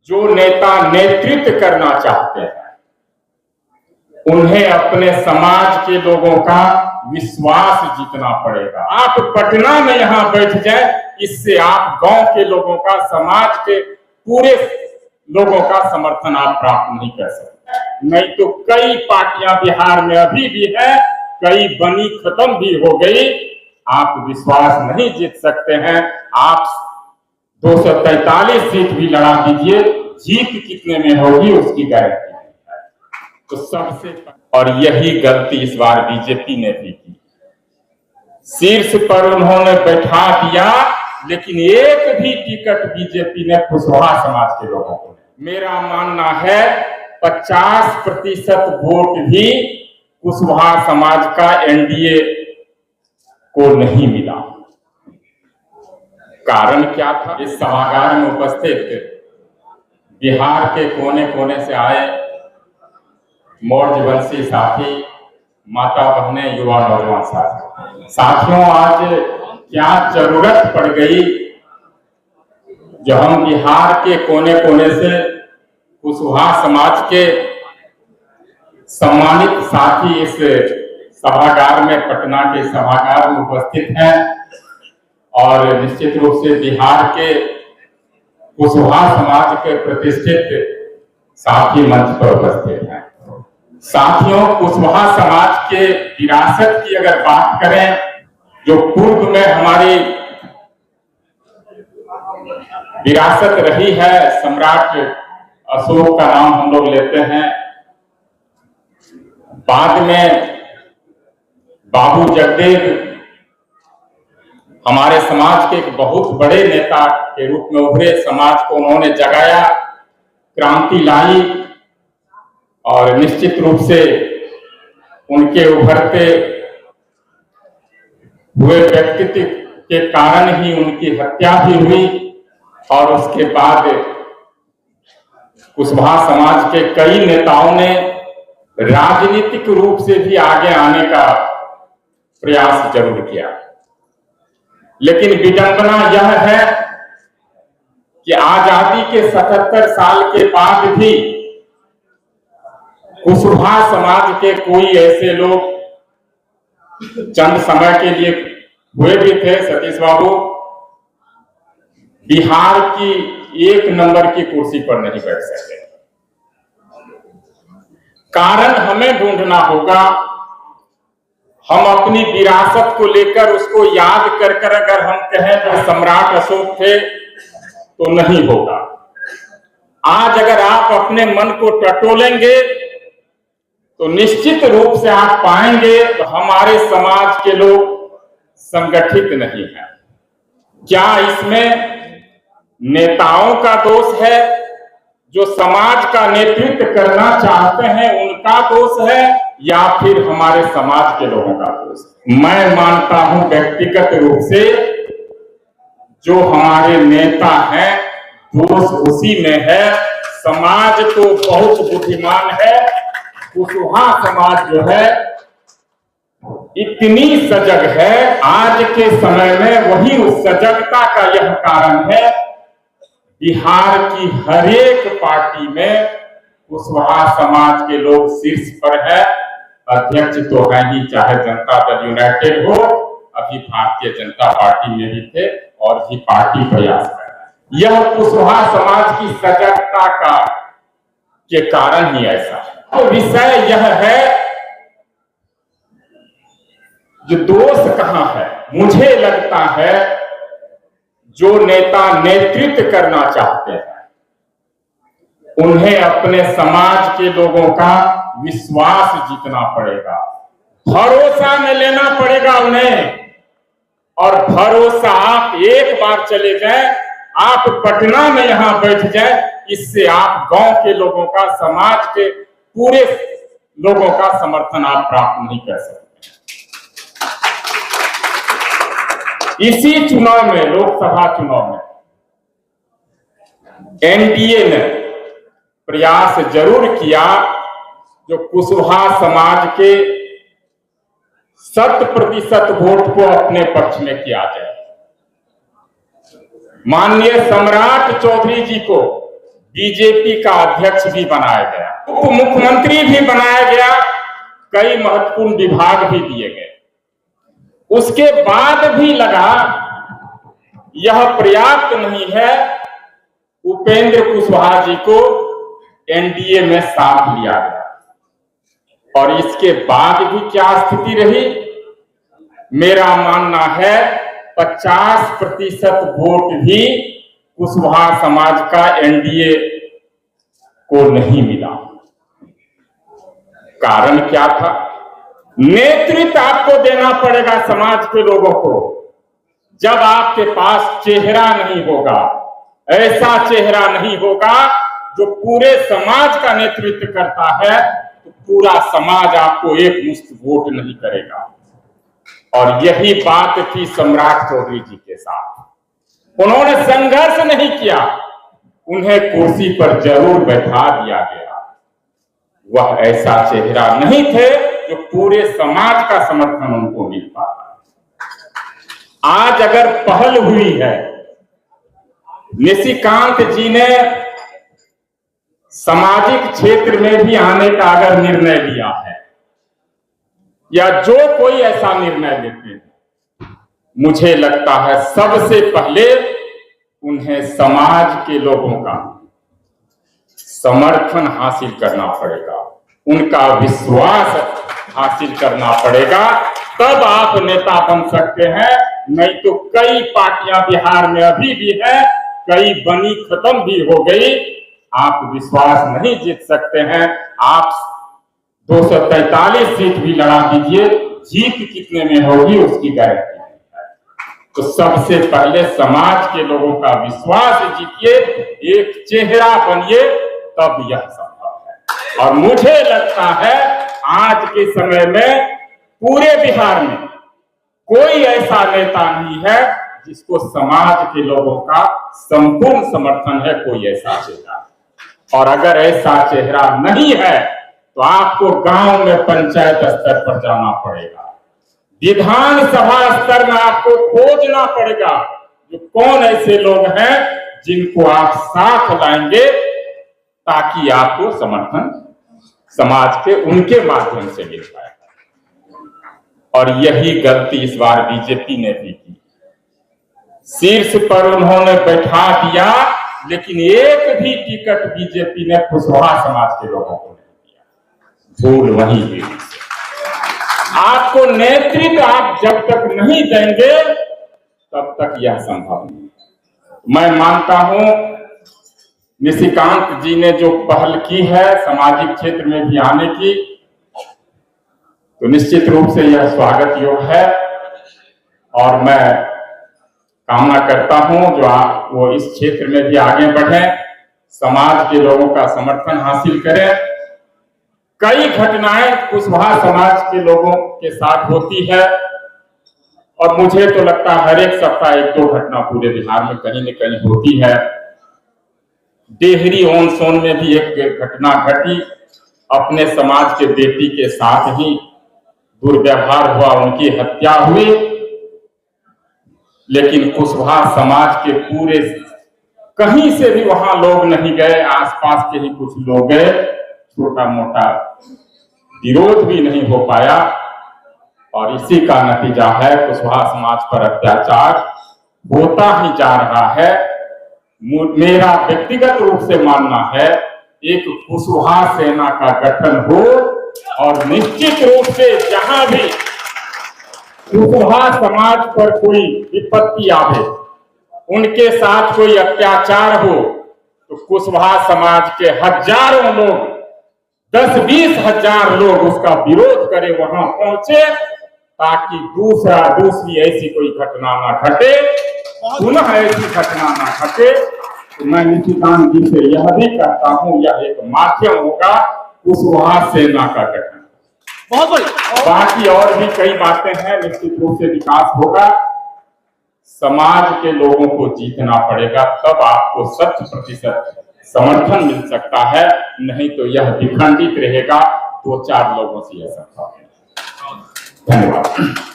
जो नेता नेतृत्व करना चाहते हैं उन्हें अपने समाज के लोगों का विश्वास जीतना पड़ेगा। आप पटना में यहां बैठ जाए, इससे आप गांव के लोगों का, समाज के पूरे लोगों का समर्थन आप प्राप्त नहीं कर सकते। नहीं तो कई पार्टियां बिहार में अभी भी है, कई बनी खत्म भी हो गई, आप विश्वास नहीं जीत सकते हैं। आप 243 सीट भी लड़ा दीजिए, जीत कितने में होगी उसकी गारंटी नहीं है। तो सबसे और यही गलती इस बार बीजेपी ने भी की। शीर्ष पर उन्होंने बैठा दिया, लेकिन एक भी टिकट बीजेपी ने कुशवाहा समाज के लोगों को नहीं। मेरा मानना है 50% वोट भी कुशवाहा समाज का एनडीए को नहीं मिला। कारण क्या था? इस सभागार में उपस्थित बिहार के कोने कोने से आए मौर्जवंशी साथी, माता बहने, युवा नौजवान साथियों, आज क्या जरूरत पड़ गई जो हम बिहार के कोने कोने से कुशवाहा समाज के सम्मानित साथी इस सभागार में, पटना के सभागार में उपस्थित हैं और निश्चित रूप से बिहार के कुशवाहा समाज के प्रतिष्ठित साथी मंच पर उपस्थित हैं। साथियों, कुशवाहा समाज के विरासत की अगर बात करें, जो पूर्व में हमारी विरासत रही है, सम्राट अशोक का नाम हम लोग लेते हैं, बाद में बाबू जगदेव हमारे समाज के एक बहुत बड़े नेता के रूप में उभरे, समाज को उन्होंने जगाया, क्रांति लाई और निश्चित रूप से उनके उभरते हुए व्यक्तित्व के कारण ही उनकी हत्या भी हुई और उसके बाद कुशवाहा समाज के कई नेताओं ने राजनीतिक रूप से भी आगे आने का प्रयास जरूर किया। लेकिन विडंबना यह है कि आजादी के 77 साल के बाद भी कुशवाहा समाज के कोई ऐसे लोग, चंद समय के लिए हुए भी थे, सतीश बाबू, बिहार की 1 नंबर की कुर्सी पर नहीं बैठ सके। कारण हमें ढूंढना होगा। हम अपनी विरासत को लेकर उसको याद कर कर अगर हम कहें तो सम्राट अशोक थे तो नहीं होगा। आज अगर आप अपने मन को टटोलेंगे तो निश्चित रूप से आप पाएंगे तो हमारे समाज के लोग संगठित नहीं हैं। क्या इसमें नेताओं का दोष है? जो समाज का नेतृत्व करना चाहते हैं उनका दोष है या फिर हमारे समाज के लोगों का दोष है? मैं मानता हूं व्यक्तिगत रूप से जो हमारे नेता हैं दोष उसी में है। समाज तो बहुत बुद्धिमान है, कुशवाहा समाज जो है इतनी सजग है, आज के समय में वही उस सजगता का यह कारण है। बिहार की हर एक पार्टी में कुशवाहा समाज के लोग शीर्ष पर है। अध्यक्ष तो है ही, चाहे जनता दल यूनाइटेड हो, अभी भारतीय जनता पार्टी में भी थे और भी पार्टी प्रयास कर रहा है। यह कुशवाहा समाज की सजगता का के कारण ही ऐसा है। तो विषय यह है, जो दोष कहां है? मुझे लगता है जो नेता नेतृत्व करना चाहते हैं उन्हें अपने समाज के लोगों का विश्वास जीतना पड़ेगा, भरोसा में लेना पड़ेगा उन्हें। और भरोसा आप एक बार चले जाए, आप पटना में यहां बैठ जाए, इससे आप गांव के लोगों का, समाज के पूरे लोगों का समर्थन आप प्राप्त नहीं कर सकते। इसी चुनाव में, लोकसभा चुनाव में, एनडीए ने प्रयास जरूर किया जो कुशवाहा समाज के 100% वोट को अपने पक्ष में किया जाए। माननीय सम्राट चौधरी जी को बीजेपी का अध्यक्ष भी बनाया गया, उप मुख्यमंत्री भी बनाया गया, कई महत्वपूर्ण विभाग भी दिए गए। उसके बाद भी लगा यह पर्याप्त नहीं है, उपेंद्र कुशवाहा जी को एनडीए में साथ लिया गया। और इसके बाद भी क्या स्थिति रही? मेरा मानना है 50% वोट भी कुशवाहा समाज का एनडीए को नहीं मिला। कारण क्या था? नेतृत्व आपको देना पड़ेगा समाज के लोगों को। जब आपके पास चेहरा नहीं होगा, ऐसा चेहरा नहीं होगा जो पूरे समाज का नेतृत्व करता है, तो पूरा समाज आपको एक मुश्त वोट नहीं करेगा। और यही बात थी सम्राट चौधरी जी के साथ। उन्होंने संघर्ष नहीं किया, उन्हें कुर्सी पर जरूर बैठा दिया गया। वह ऐसा चेहरा नहीं थे जो पूरे समाज का समर्थन उनको मिल पाता। आज अगर पहल हुई है, निशिकांत जी ने सामाजिक क्षेत्र में भी आने का अगर निर्णय लिया है, या जो कोई ऐसा निर्णय लेते हैं, मुझे लगता है सबसे पहले उन्हें समाज के लोगों का समर्थन हासिल करना पड़ेगा, उनका विश्वास हासिल करना पड़ेगा, तब आप नेता बन सकते हैं। नहीं तो कई पार्टियां बिहार में अभी भी है, कई बनी खत्म भी हो गई, आप विश्वास नहीं जीत सकते हैं। आप 243 सीट भी लड़ा दीजिए, जीत कितने में होगी उसकी गारंटी नहीं है। तो सबसे पहले समाज के लोगों का विश्वास जीतिए, एक चेहरा बनिए, तब यह संभव है। और मुझे लगता है आज के समय में पूरे बिहार में कोई ऐसा नेता नहीं है जिसको समाज के लोगों का संपूर्ण समर्थन है, कोई ऐसा चेहरा। और अगर ऐसा चेहरा नहीं है तो आपको गांव में पंचायत स्तर पर जाना पड़ेगा, विधानसभा स्तर में आपको खोजना पड़ेगा जो कौन ऐसे लोग हैं जिनको आप साथ लाएंगे ताकि आपको समर्थन समाज के उनके माध्यम से मिल पाए। और यही गलती इस बार बीजेपी ने भी की। शीर्ष पर उन्होंने बैठा दिया, लेकिन एक भी टिकट बीजेपी ने कुशवाहा समाज के लोगों को नहीं दिया। भूल वही हुई। आपको नेतृत्व आप जब तक नहीं देंगे तब तक यह संभव नहीं। मैं मानता हूं निशिकांत जी ने जो पहल की है सामाजिक क्षेत्र में भी आने की, तो निश्चित रूप से यह स्वागत योग्य है। और मैं कामना करता हूं जो वो इस क्षेत्र में भी आगे बढ़े, समाज के लोगों का समर्थन हासिल करें। कई घटनाएं कुशवाहा समाज के लोगों के साथ होती है और मुझे तो लगता है हर एक सप्ताह 1-2 घटना पूरे बिहार में कहीं न कहीं होती है। डेहरी ऑन सोन में भी एक घटना घटी, अपने समाज के बेटी के साथ ही दुर्व्यवहार हुआ, उनकी हत्या हुई, लेकिन कुशवाहा समाज के पूरे कहीं से भी वहां लोग नहीं गए, आसपास के ही कुछ लोग गए, छोटा मोटा विरोध भी नहीं हो पाया। और इसी का नतीजा है कुशवाहा समाज पर अत्याचार होता ही जा रहा है। मेरा व्यक्तिगत रूप से मानना है एक कुशवाहा सेना का गठन हो और निश्चित रूप से जहां भी कुशवाहा समाज पर कोई विपत्ति आवे, उनके साथ कोई अत्याचार हो, तो कुशवाहा समाज के हजारों लोग, 10-20 हजार लोग उसका विरोध करे, वहां पहुंचे, ताकि दूसरी ऐसी कोई घटना ना घटे, पुनः ऐसी घटना ना घटे। तो मैं निशिकांत जी से यह भी कहता हूं, यह एक माध्यम होगा कुशवाहा सेना का गठन। बहुत बढ़िया। बाकी और भी कई बातें हैं, निश्चित रूप से विकास होगा। समाज के लोगों को जीतना पड़ेगा, तब आपको 100% समर्थन मिल सकता है, नहीं तो यह विखंडित रहेगा 2-4 लोगों से यह संभव है। धन्यवाद।